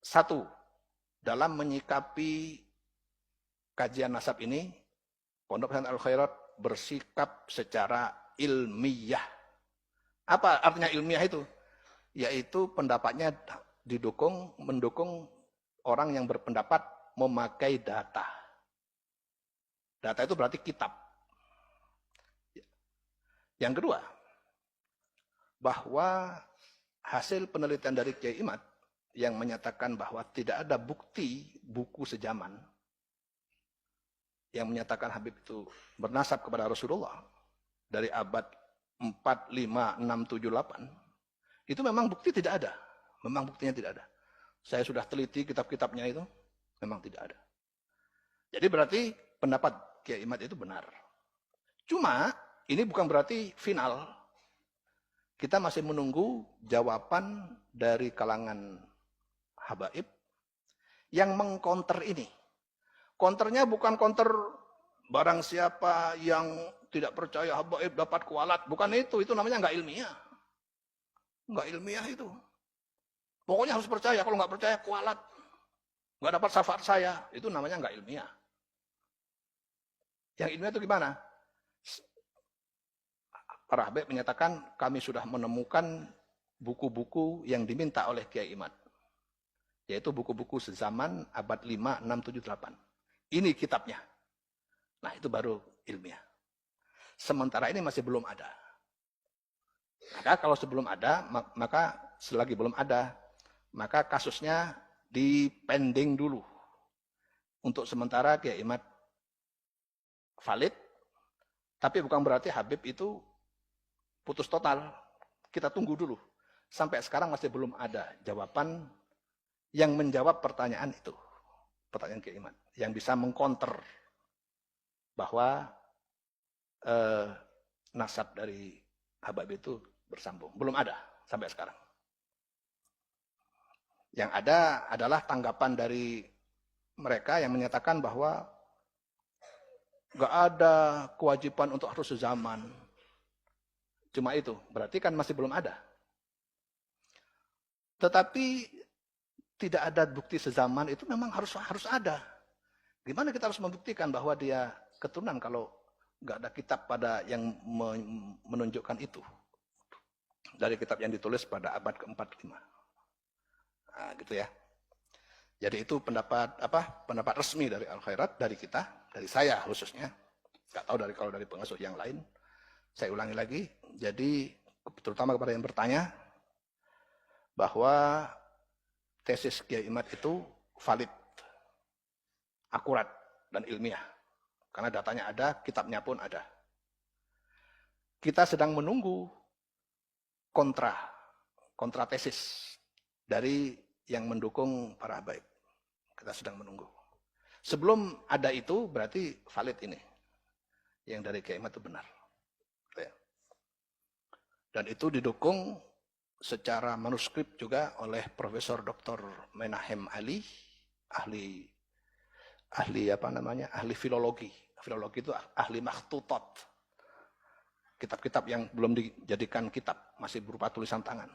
Satu, dalam menyikapi kajian nasab ini, Pondok Pesantren Al-Khairat bersikap secara ilmiah. Apa artinya ilmiah itu? Yaitu pendapatnya mendukung orang yang berpendapat memakai data. Data itu berarti kitab. Yang kedua, bahwa hasil penelitian dari Kiai Imad yang menyatakan bahwa tidak ada bukti buku sejaman yang menyatakan Habib itu bernasab kepada Rasulullah dari abad 4, 5, 6, 7, 8, itu memang bukti tidak ada. Memang buktinya tidak ada. Saya sudah teliti kitab-kitabnya itu, memang tidak ada. Jadi berarti pendapat Kiai Imad itu benar. Cuma ini bukan berarti final. Kita masih menunggu jawaban dari kalangan habaib yang mengkonter ini. Konternya bukan konter barang siapa yang tidak percaya habaib dapat kualat. Bukan itu namanya nggak ilmiah. Nggak ilmiah itu. Pokoknya harus percaya, kalau nggak percaya kualat. Nggak dapat syafaat saya, itu namanya nggak ilmiah. Yang ilmiah itu gimana? Para habaib menyatakan kami sudah menemukan buku-buku yang diminta oleh Kiai Imad. Yaitu buku-buku sezaman abad 5, 6, 7, 8. Ini kitabnya. Nah itu baru ilmiah. Sementara ini masih belum ada. Maka kalau sebelum ada, maka selagi belum ada, maka kasusnya dipending dulu. Untuk sementara Kiai Imad valid, tapi bukan berarti Habib itu putus total. Kita tunggu dulu. Sampai sekarang masih belum ada jawaban yang menjawab pertanyaan itu. Pertanyaan Kiai Imad. Yang bisa mengkonter bahwa nasab dari Habib itu bersambung. Belum ada sampai sekarang. Yang ada adalah tanggapan dari mereka yang menyatakan bahwa nggak ada kewajiban untuk harus sezaman. Cuma itu, berarti kan masih belum ada. Tetapi tidak ada bukti sezaman itu memang harus ada. Gimana kita harus membuktikan bahwa dia keturunan kalau nggak ada kitab pada yang menunjukkan itu dari kitab yang ditulis pada abad ke-4-5. Nah, gitu ya. Jadi itu pendapat resmi dari Al-Khairat, dari kita, dari saya khususnya. Nggak tahu kalau dari pengasuh yang lain. Saya ulangi lagi. Jadi terutama kepada yang bertanya bahwa tesis Kiai Imad itu valid, akurat, dan ilmiah. Karena datanya ada, kitabnya pun ada. Kita sedang menunggu kontra tesis dari yang mendukung para habaib. Kita sedang menunggu. Sebelum ada itu, berarti valid ini. Yang dari Kiai Imad itu benar. Dan itu didukung secara manuskrip juga oleh Profesor Dr. Menahem Ali, ahli filologi. Filologi itu ahli makhtutat. Kitab-kitab yang belum dijadikan kitab, masih berupa tulisan tangan.